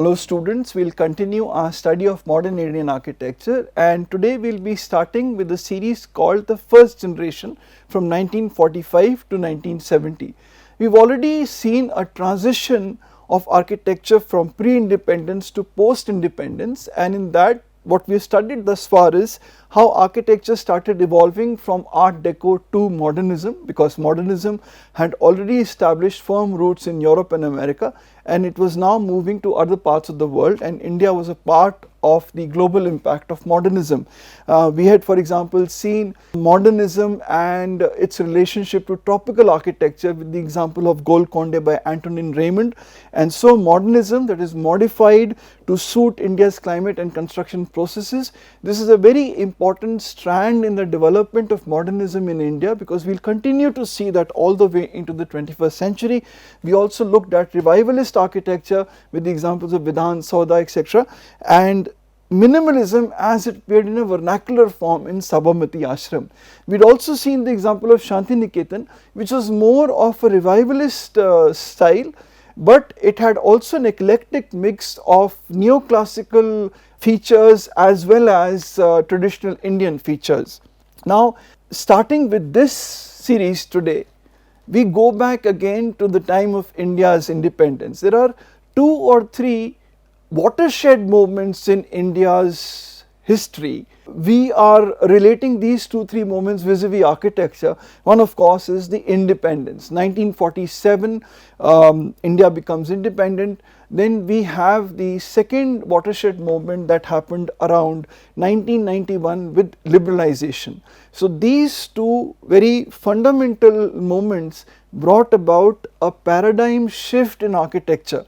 Hello students, we will continue our study of modern Indian architecture, and today we will be starting with a series called the first generation from 1945 to 1970. We have already seen a transition of architecture from pre-independence to post-independence, and in that what we have studied thus far is how architecture started evolving from Art Deco to modernism, because modernism had already established firm roots in Europe and America, and it was now moving to other parts of the world, and India was a part of the global impact of modernism. We had, for example, seen modernism and its relationship to tropical architecture with the example of Golconda by Antonin Raymond, and so modernism, that is modified to suit India's climate and construction processes. This is a very important strand in the development of modernism in India, because we will continue to see that all the way into the 21st century. We also looked at revivalist architecture with the examples of Vidhan, Sauda, etc., and minimalism as it appeared in a vernacular form in Sabarmati Ashram. We had also seen the example of Shantiniketan, which was more of a revivalist style, but it had also an eclectic mix of neoclassical features as well as traditional Indian features. Now, starting with this series today, we go back again to the time of India's independence. There are two or three watershed moments in India's history. We are relating these 2-3 moments vis-a-vis architecture. One, of course, is the independence. 1947, India becomes independent. Then we have the second watershed moment that happened around 1991 with liberalization. So these two very fundamental moments brought about a paradigm shift in architecture.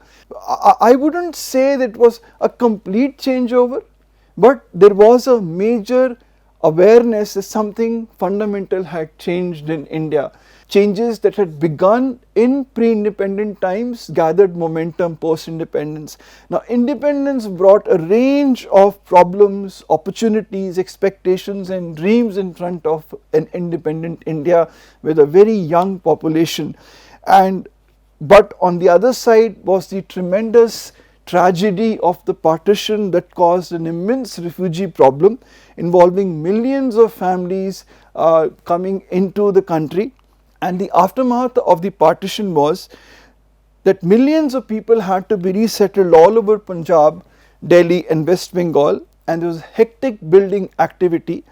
I wouldn't say that it was a complete changeover, but there was a major awareness that something fundamental had changed in India. Changes that had begun in pre-independent times gathered momentum post-independence. Now, independence brought a range of problems, opportunities, expectations and dreams in front of an independent India with a very young population. But on the other side was the tremendous tragedy of the partition that caused an immense refugee problem involving millions of families coming into the country. And the aftermath of the partition was that millions of people had to be resettled all over Punjab, Delhi and West Bengal, and there was hectic building activity.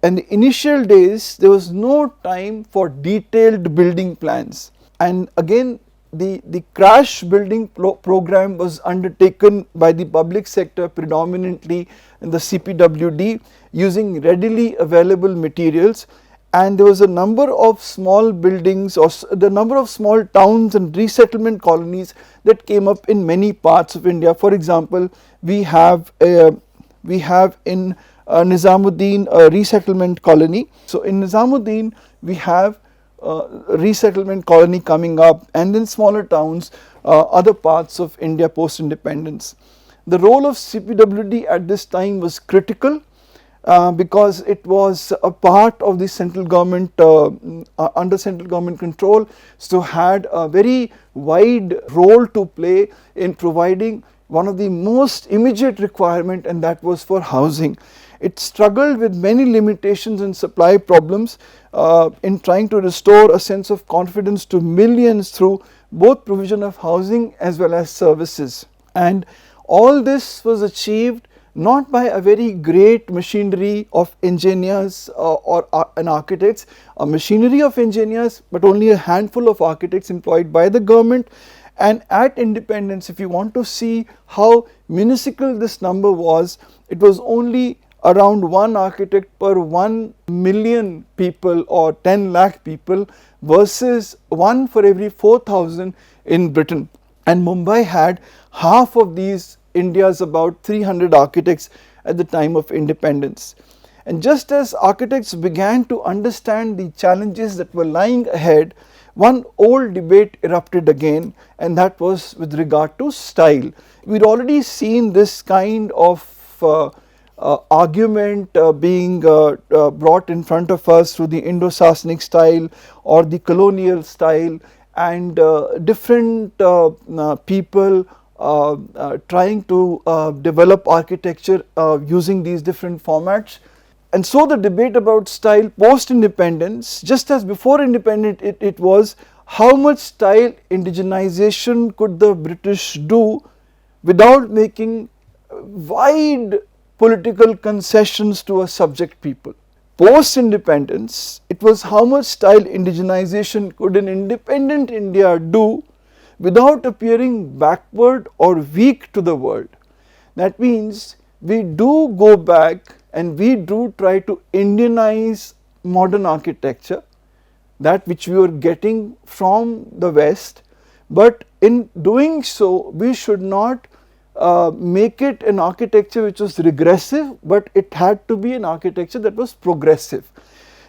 And the initial days there was no time for detailed building plans, and again the crash building program was undertaken by the public sector, predominantly in the CPWD, using readily available materials, and there was a number of small buildings or the number of small towns and resettlement colonies that came up in many parts of India. For example, we have in Nizamuddin a resettlement colony. So in Nizamuddin we have a resettlement colony coming up, and then smaller towns, other parts of India post independence. The role of CPWD at this time was critical because it was a part of the central government, under central government control, so had a very wide role to play in providing one of the most immediate requirement, and that was for housing. It struggled with many limitations and supply problems in trying to restore a sense of confidence to millions through both provision of housing as well as services. And all this was achieved not by a very great machinery of engineers and architects, a machinery of engineers, but only a handful of architects employed by the government. And at independence, if you want to see how minuscule this number was, it was only around one architect per 1 million people or 10 lakh people versus one for every 4,000 in Britain. And Mumbai had half of these India's about 300 architects at the time of independence. And just as architects began to understand the challenges that were lying ahead, one old debate erupted again, and that was with regard to style. We'd already seen this kind of argument being brought in front of us through the Indo-Sasanic style or the colonial style, and different people trying to develop architecture using these different formats. And so the debate about style post independence, just as before independence it was how much style indigenization could the British do without making wide political concessions to a subject people. Post independence, it was how much style indigenization could an independent India do without appearing backward or weak to the world. That means we do go back and we do try to Indianize modern architecture, that which we were getting from the West, but in doing so we should not make it an architecture which was regressive, but it had to be an architecture that was progressive.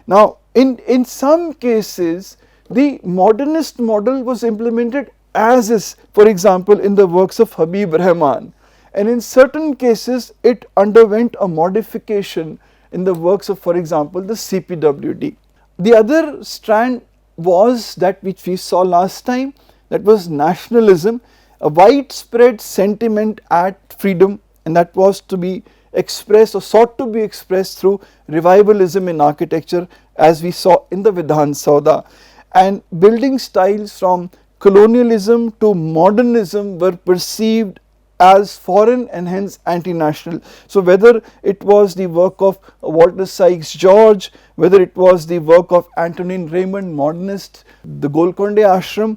Now in some cases the modernist model was implemented as is, for example in the works of Habib Rahman, and in certain cases it underwent a modification in the works of, for example, the CPWD. The other strand was that which we saw last time, that was nationalism, a widespread sentiment at freedom, and that was to be expressed or sought to be expressed through revivalism in architecture, as we saw in the Vidhan Sauda. And building styles from colonialism to modernism were perceived as foreign and hence anti-national. So whether it was the work of Walter Sykes George, whether it was the work of Antonin Raymond, modernist, the Golconda Ashram,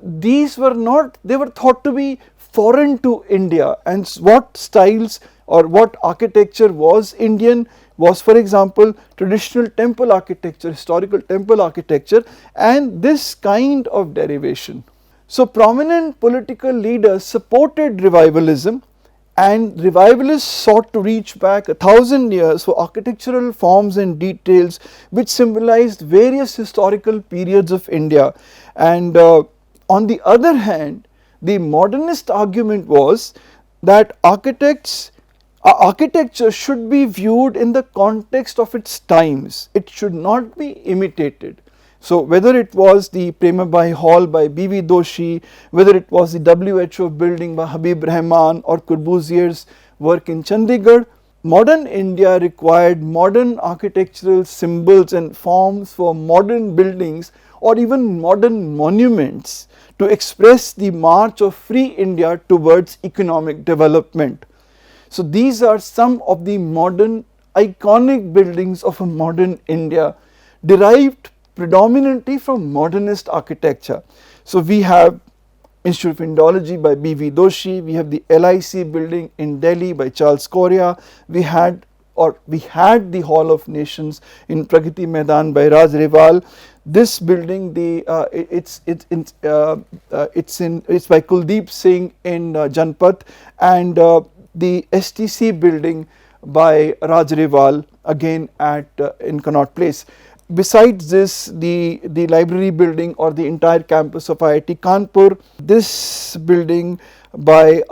these were not, they were thought to be foreign to India, and what styles or what architecture was Indian was, for example, traditional temple architecture, historical temple architecture, and this kind of derivation. So prominent political leaders supported revivalism, and revivalists sought to reach back 1,000 years for architectural forms and details which symbolized various historical periods of India. And on the other hand, the modernist argument was that architecture should be viewed in the context of its times, it should not be imitated. So whether it was the Premabai Hall by B.V. Doshi, whether it was the WHO building by Habib Rahman or Corbusier's work in Chandigarh, modern India required modern architectural symbols and forms for modern buildings or even modern monuments to express the march of free India towards economic development. So these are some of the modern iconic buildings of a modern India, derived predominantly from modernist architecture. So we have Institute of Indology by B.V. Doshi, we have the LIC building in Delhi by Charles Correa, we had the Hall of Nations in Pragati Maidan by Raj Rival. This building, it's by Kuldeep Singh in Janpath, and the STC building by Raj Rival again in Connaught Place. Besides this, the library building or the entire campus of IIT Kanpur, this building by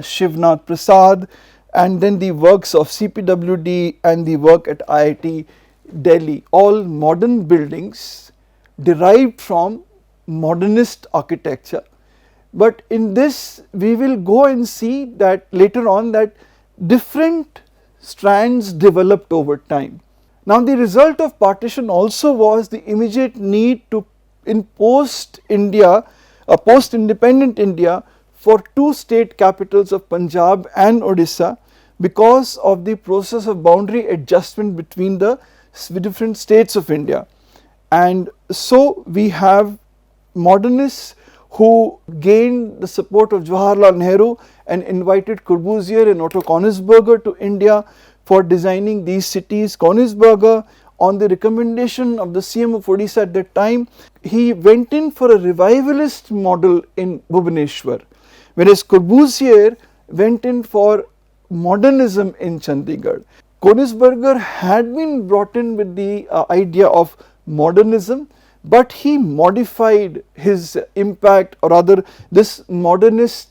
Shivnath Prasad, and then the works of CPWD and the work at IIT Delhi, all modern buildings derived from modernist architecture. But in this we will go and see that later on that different strands developed over time. Now the result of partition also was the immediate need to, in post-independent India, for two state capitals of Punjab and Odisha, because of the process of boundary adjustment between the different states of India. And so we have modernists who gained the support of Jawaharlal Nehru and invited Corbusier and Otto Königsberger to India for designing these cities. Königsberger, on the recommendation of the CM of Odisha at that time, he went in for a revivalist model in Bhubaneswar, whereas Corbusier went in for modernism in Chandigarh. Königsberger had been brought in with the idea of modernism, but he modified his impact, or rather this modernist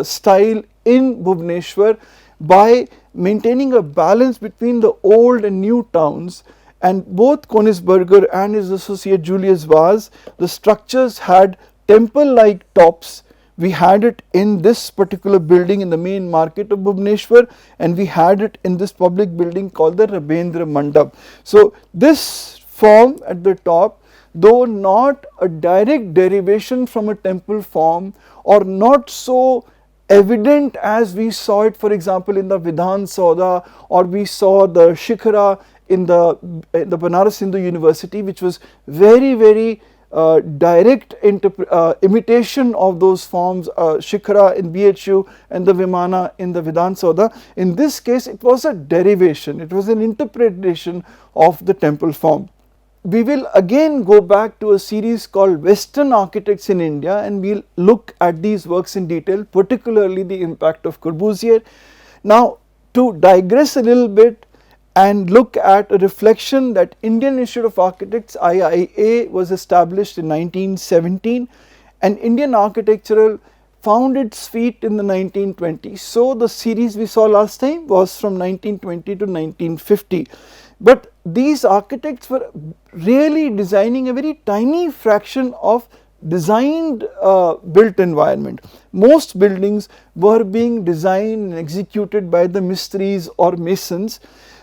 style in Bhubaneswar, by maintaining a balance between the old and new towns. And both Königsberger and his associate Julius Vaz, the structures had temple-like tops We had it in this particular building in the main market of Bhubaneswar, and we had it in this public building called the Rabendra Mandap. So this form at the top, though not a direct derivation from a temple form or not so evident as we saw it, for example, in the Vidhan Sauda, or we saw the Shikhara in the Banaras Hindu University, which was very direct imitation of those forms, Shikhara in BHU and the Vimana in the Vidhan Sauda. In this case, it was a derivation, it was an interpretation of the temple form. We will again go back to a series called Western Architects in India, and we will look at these works in detail, particularly the impact of Corbusier. Now, to digress a little bit and look at a reflection, that Indian Institute of Architects IIA was established in 1917, and Indian architectural found its feet in the 1920s. So, the series we saw last time was from 1920 to 1950. But these architects were really designing a very tiny fraction of designed built environment. Most buildings were being designed and executed by the mistris or masons,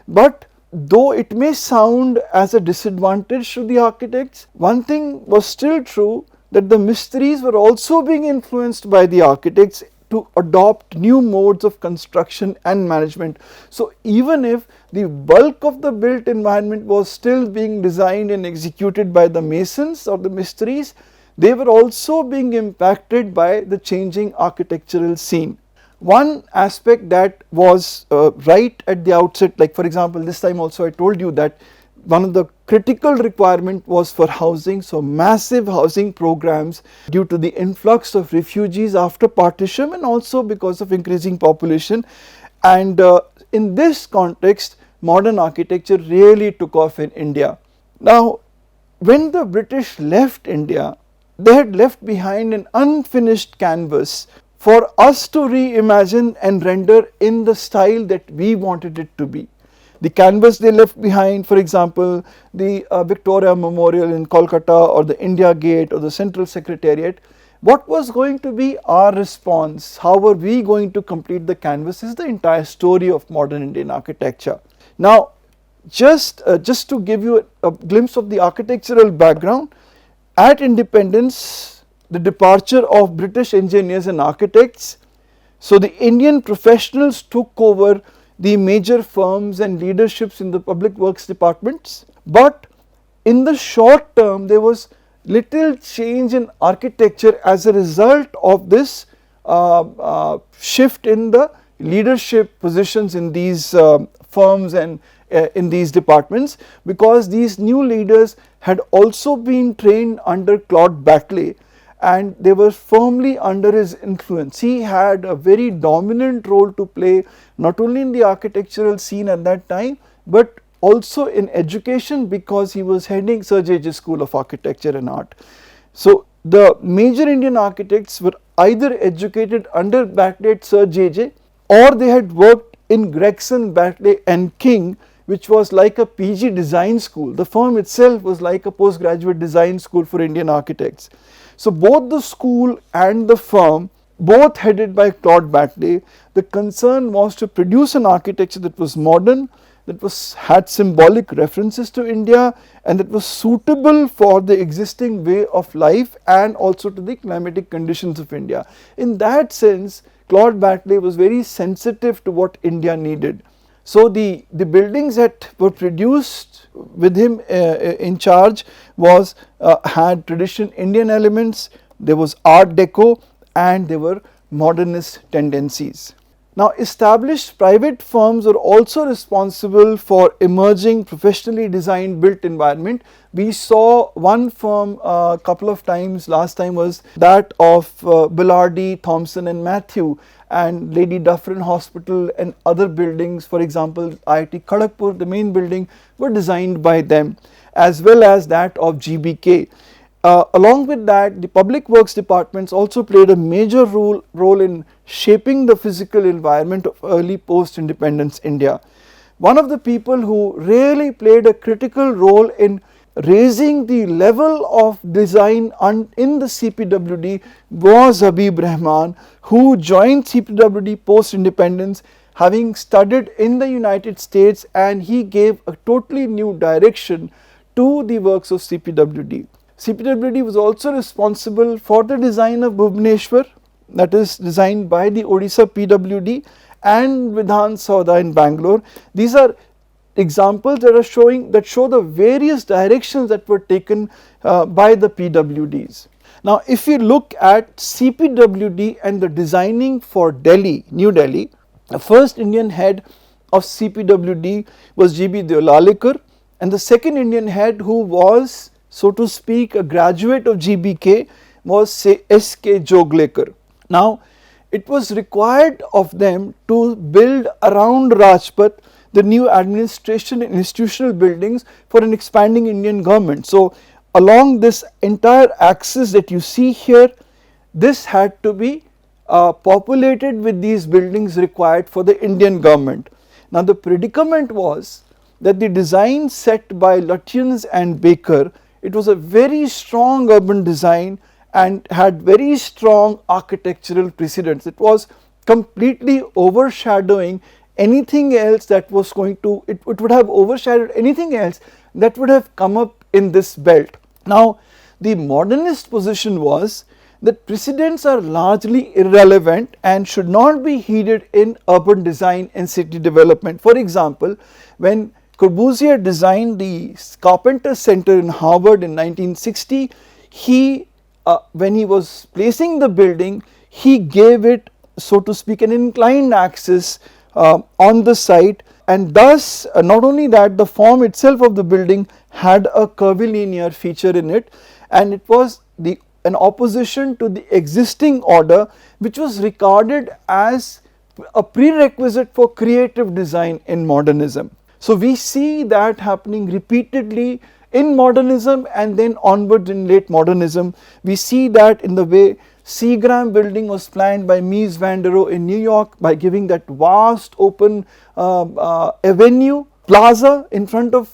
but though it may sound as a disadvantage to the architects, one thing was still true, that the mistris were also being influenced by the architects to adopt new modes of construction and management. So even if the bulk of the built environment was still being designed and executed by the masons or the mistris, they were also being impacted by the changing architectural scene. One aspect that was right at the outset, like for example, this time also I told you that one of the critical requirement was for housing. So massive housing programs due to the influx of refugees after partition and also because of increasing population, and in this context modern architecture really took off in India. Now when the British left India, they had left behind an unfinished canvas for us to reimagine and render in the style that we wanted it to be. The canvas they left behind, for example, the Victoria Memorial in Kolkata or the India Gate or the Central Secretariat, what was going to be our response? How were we going to complete the canvas is the entire story of modern Indian architecture. Now just to give you a glimpse of the architectural background, at independence, the departure of British engineers and architects, so the Indian professionals took over the major firms and leaderships in the public works departments, but in the short term there was little change in architecture as a result of this shift in the leadership positions in these firms and in these departments, because these new leaders had also been trained under Claude Batley and they were firmly under his influence. He had a very dominant role to play not only in the architectural scene at that time, but also in education, because he was heading Sir J.J. School of Architecture and Art. So the major Indian architects were either educated under Batley at Sir J.J. or they had worked in Gregson, Batley and King, which was like a PG design school. The firm itself was like a postgraduate design school for Indian architects. So both the school and the firm, both headed by Claude Batley, the concern was to produce an architecture that was modern, that had symbolic references to India, and that was suitable for the existing way of life and also to the climatic conditions of India. In that sense, Claude Batley was very sensitive to what India needed. So the buildings that were produced with him in charge was had traditional Indian elements, there was Art Deco, and there were modernist tendencies. Now established private firms are also responsible for emerging professionally designed built environment. We saw one firm a couple of times, last time was that of Billardi, Thompson and Matthew, and Lady Dufferin Hospital and other buildings, for example IIT Kharagpur, the main building, were designed by them, as well as that of GBK. Along with that, the public works departments also played a major role in shaping the physical environment of early post-independence India. One of the people who really played a critical role in raising the level of design in the CPWD was Habib Rahman, who joined CPWD post independence, having studied in the United States, and he gave a totally new direction to the works of CPWD. CPWD was also responsible for the design of Bhubaneswar, that is designed by the Odisha PWD, and Vidhan Sauda in Bangalore. These are examples that show the various directions that were taken by the PWDs. Now, if you look at CPWD and the designing for Delhi, New Delhi, the first Indian head of CPWD was GB Deolalekar, and the second Indian head, who was, so to speak, a graduate of GBK, was SK Joglekar. Now, it was required of them to build around Rajpath the new administration and institutional buildings for an expanding Indian government. So, along this entire axis that you see here, this had to be populated with these buildings required for the Indian government. Now, the predicament was that the design set by Lutyens and Baker, it was a very strong urban design and had very strong architectural precedents. It was completely overshadowing anything else that was going to, it would have overshadowed anything else that would have come up in this belt. Now, the modernist position was that precedents are largely irrelevant and should not be heeded in urban design and city development. For example, when Corbusier designed the Carpenter Center in Harvard in 1960, when he was placing the building, he gave it, so to speak, an inclined axis on the site, and thus not only that, the form itself of the building had a curvilinear feature in it, and it was an opposition to the existing order, which was regarded as a prerequisite for creative design in modernism. So, we see that happening repeatedly in modernism and then onwards in late modernism. We see that in the way Seagram building was planned by Mies van der Rohe in New York, by giving that vast open avenue plaza in front of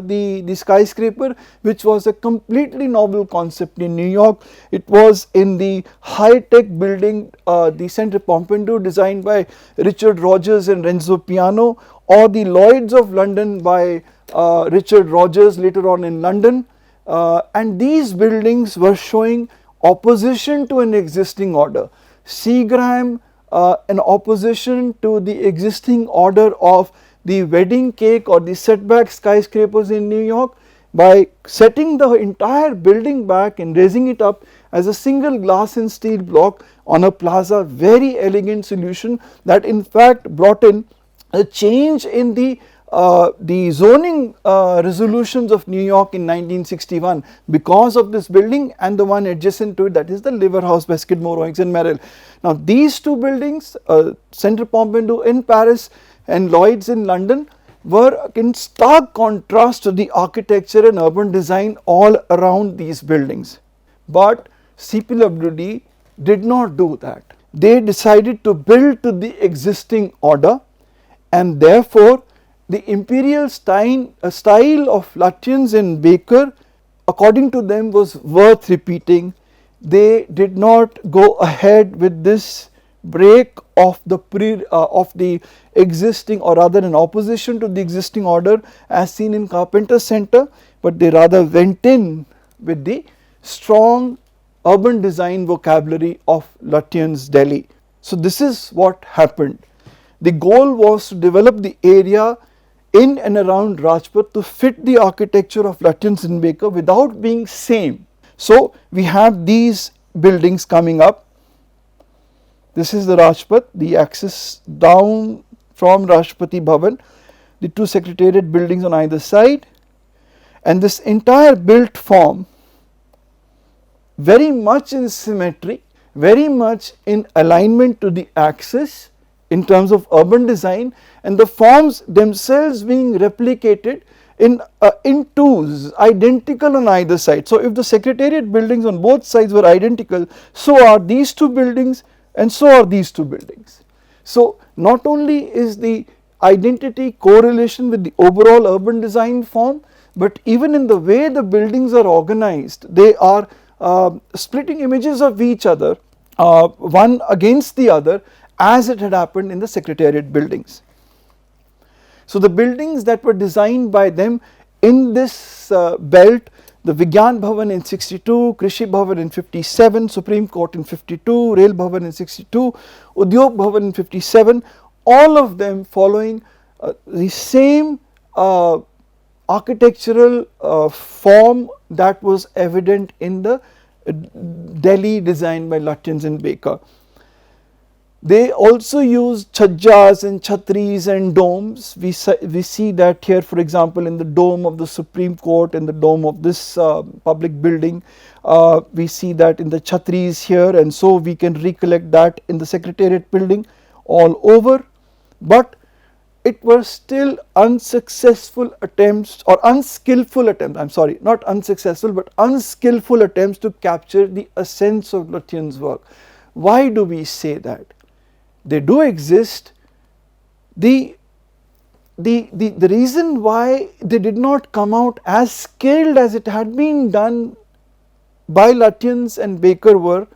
the skyscraper, which was a completely novel concept in New York. It was in the high-tech building, the Centre Pompidou, designed by Richard Rogers and Renzo Piano, or the Lloyds of London by Richard Rogers later on in London, and these buildings were showing opposition to an existing order. Seagram, an opposition to the existing order of the wedding cake or the setback skyscrapers in New York, by setting the entire building back and raising it up as a single glass and steel block on a plaza. Very elegant solution that in fact brought in a change in the zoning resolutions of New York in 1961 because of this building and the one adjacent to it, that is the Liver House by Skidmore, Owings and Merrill. Now, these two buildings, Centre Pompidou in Paris and Lloyds in London, were in stark contrast to the architecture and urban design all around these buildings. But CPWD did not do that. They decided to build to the existing order, and therefore the imperial style of Lutyens and Baker, according to them, was worth repeating. They did not go ahead with this break of the existing, or rather in opposition to the existing order as seen in Carpenter Center, but they rather went in with the strong urban design vocabulary of Lutyens Delhi. So, this is what happened. The goal was to develop the area in and around Rajpath to fit the architecture of Lutyens and Baker without being same. So, we have these buildings coming up. This is the Rajpath, the axis down from Rashtrapati Bhavan, the two secretariat buildings on either side, and this entire built form very much in symmetry, very much in alignment to the axis in terms of urban design, and the forms themselves being replicated in twos, identical on either side. So, if the secretariat buildings on both sides were identical, so are these two buildings and so are these two buildings. So, not only is the identity correlation with the overall urban design form, but even in the way the buildings are organized, they are splitting images of each other, one against the other, as it had happened in the Secretariat buildings. So the buildings that were designed by them in this belt, the Vigyan Bhavan in 62, Krishi Bhavan in 57, Supreme Court in 52, Rail Bhavan in 62, Udyog Bhavan in 57, all of them following the same architectural form that was evident in the Delhi design by Lutyens and Baker. They also used chhajjas and chhatris and domes. We see that here, for example, in the dome of the Supreme Court, in the dome of this public building, we see that in the chhatris here, and so we can recollect that in the Secretariat building all over. But it were still unsuccessful attempts, or unskillful attempts, I am sorry, not unsuccessful but unskillful attempts to capture the essence of Lutyens' work. Why do we say that? They do exist. The reason why they did not come out as skilled as it had been done by Lutyens and Baker were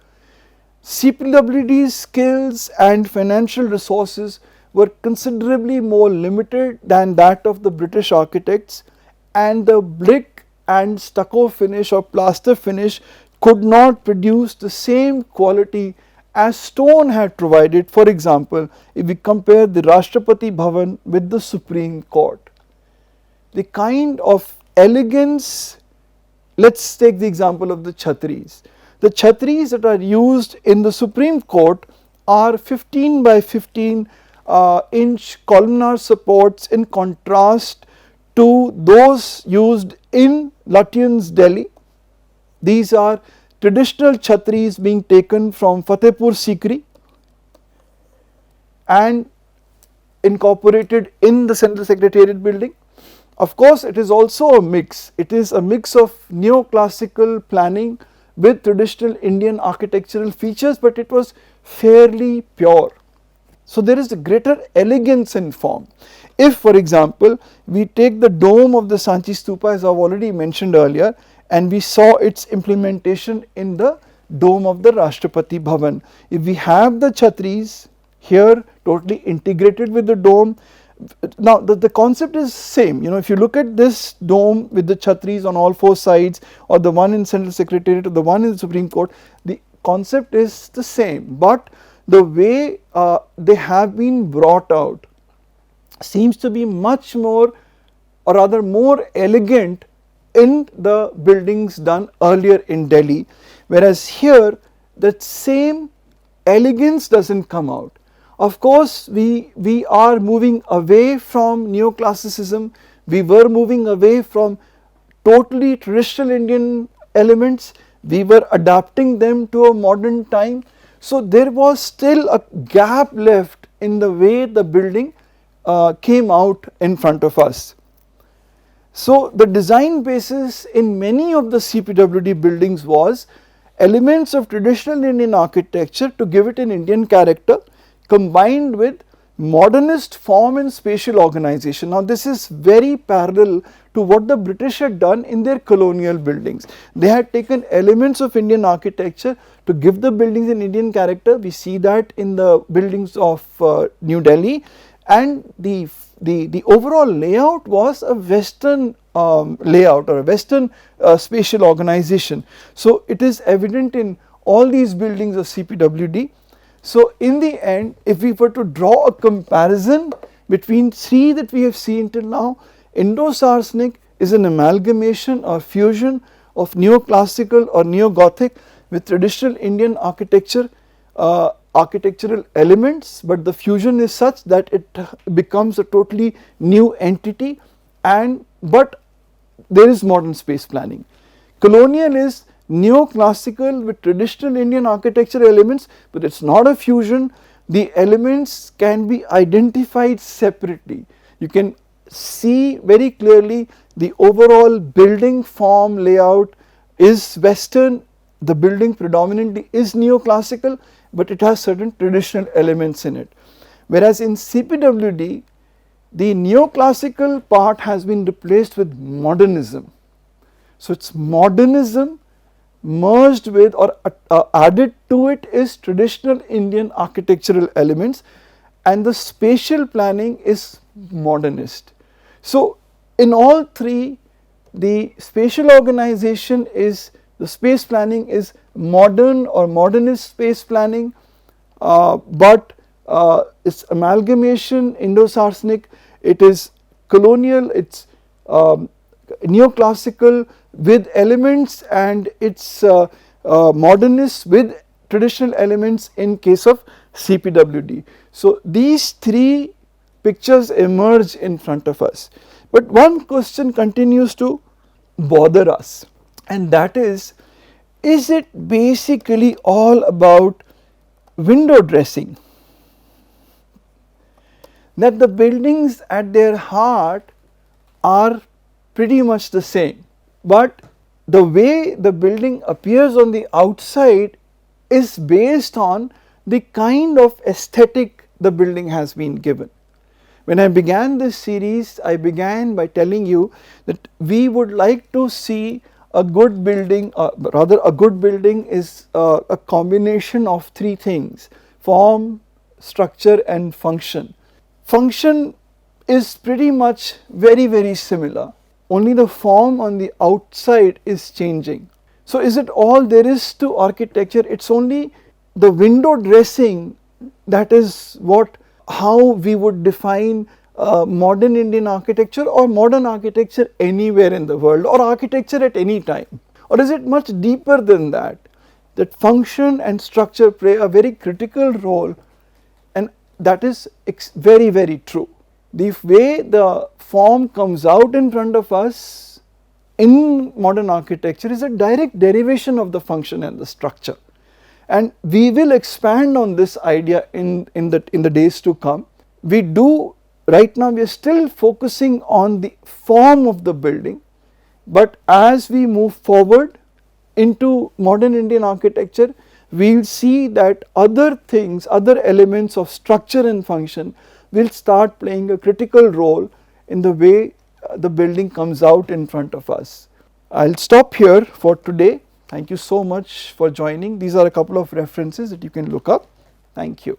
CPWD's skills and financial resources were considerably more limited than that of the British architects, and the brick and stucco finish or plaster finish could not produce the same quality as stone had provided. For example, if we compare the Rashtrapati Bhavan with the Supreme Court, the kind of elegance, let us take the example of the chhatris. The chhatris that are used in the Supreme Court are 15 by 15 inch columnar supports, in contrast to those used in Lutyens' Delhi. These are traditional chhatris being taken from Fatehpur Sikri and incorporated in the Central Secretariat building. Of course, it is also a mix. It is a mix of neoclassical planning with traditional Indian architectural features, but it was fairly pure. So there is a greater elegance in form. If, for example, we take the dome of the Sanchi Stupa, as I have already mentioned earlier, and we saw its implementation in the dome of the Rashtrapati Bhavan. If we have the chhatris here totally integrated with the dome, now the concept is same. If you look at this dome with the chhatris on all four sides, or the one in Central Secretariat or the one in the Supreme Court, the concept is the same, but the way they have been brought out seems to be much more, or rather more elegant in the buildings done earlier in Delhi, whereas here that same elegance does not come out. Of course, we are moving away from neoclassicism, we were moving away from totally traditional Indian elements, we were adapting them to a modern time. So there was still a gap left in the way the building came out in front of us. So the design basis in many of the CPWD buildings was elements of traditional Indian architecture to give it an Indian character, combined with modernist form and spatial organization. Now this is very parallel to what the British had done in their colonial buildings. They had taken elements of Indian architecture to give the buildings an Indian character. We see that in the buildings of New Delhi, and the overall layout was a Western layout, or a Western spatial organization. So it is evident in all these buildings of CPWD. So in the end, if we were to draw a comparison between three that we have seen till now, Indo-Saracenic is an amalgamation or fusion of neoclassical or neo-Gothic with traditional Indian architecture, architectural elements, but the fusion is such that it becomes a totally new entity, but there is modern space planning. Colonial is neoclassical with traditional Indian architecture elements, but it is not a fusion. The elements can be identified separately. You can see very clearly the overall building form layout is Western, the building predominantly is neoclassical, but it has certain traditional elements in it. Whereas in CPWD, the neoclassical part has been replaced with modernism. So it's modernism merged with or added to it is traditional Indian architectural elements, and the spatial planning is modernist. So in all three, the spatial organization is, the space planning is modern or modernist space planning, but its amalgamation Indo-Saracenic, it is colonial, it's neoclassical with elements, and it's modernist with traditional elements in case of CPWD. So these three pictures emerge in front of us, but one question continues to bother us, and that is it basically all about window dressing? That the buildings at their heart are pretty much the same, but the way the building appears on the outside is based on the kind of aesthetic the building has been given. When I began this series, I began by telling you that we would like to see a good building, rather a good building is a combination of three things: form, structure and function. Function is pretty much very similar, only the form on the outside is changing. So is it all there is to architecture? It's only the window dressing that is how we would define modern Indian architecture or modern architecture anywhere in the world, or architecture at any time? Or is it much deeper than that? That function and structure play a very critical role, and that is very true. The way the form comes out in front of us in modern architecture is a direct derivation of the function and the structure, and we will expand on this idea in the days to come. Right now we are still focusing on the form of the building, but as we move forward into modern Indian architecture, we will see that other things, other elements of structure and function will start playing a critical role in the way the building comes out in front of us. I will stop here for today. Thank you so much for joining. These are a couple of references that you can look up. Thank you.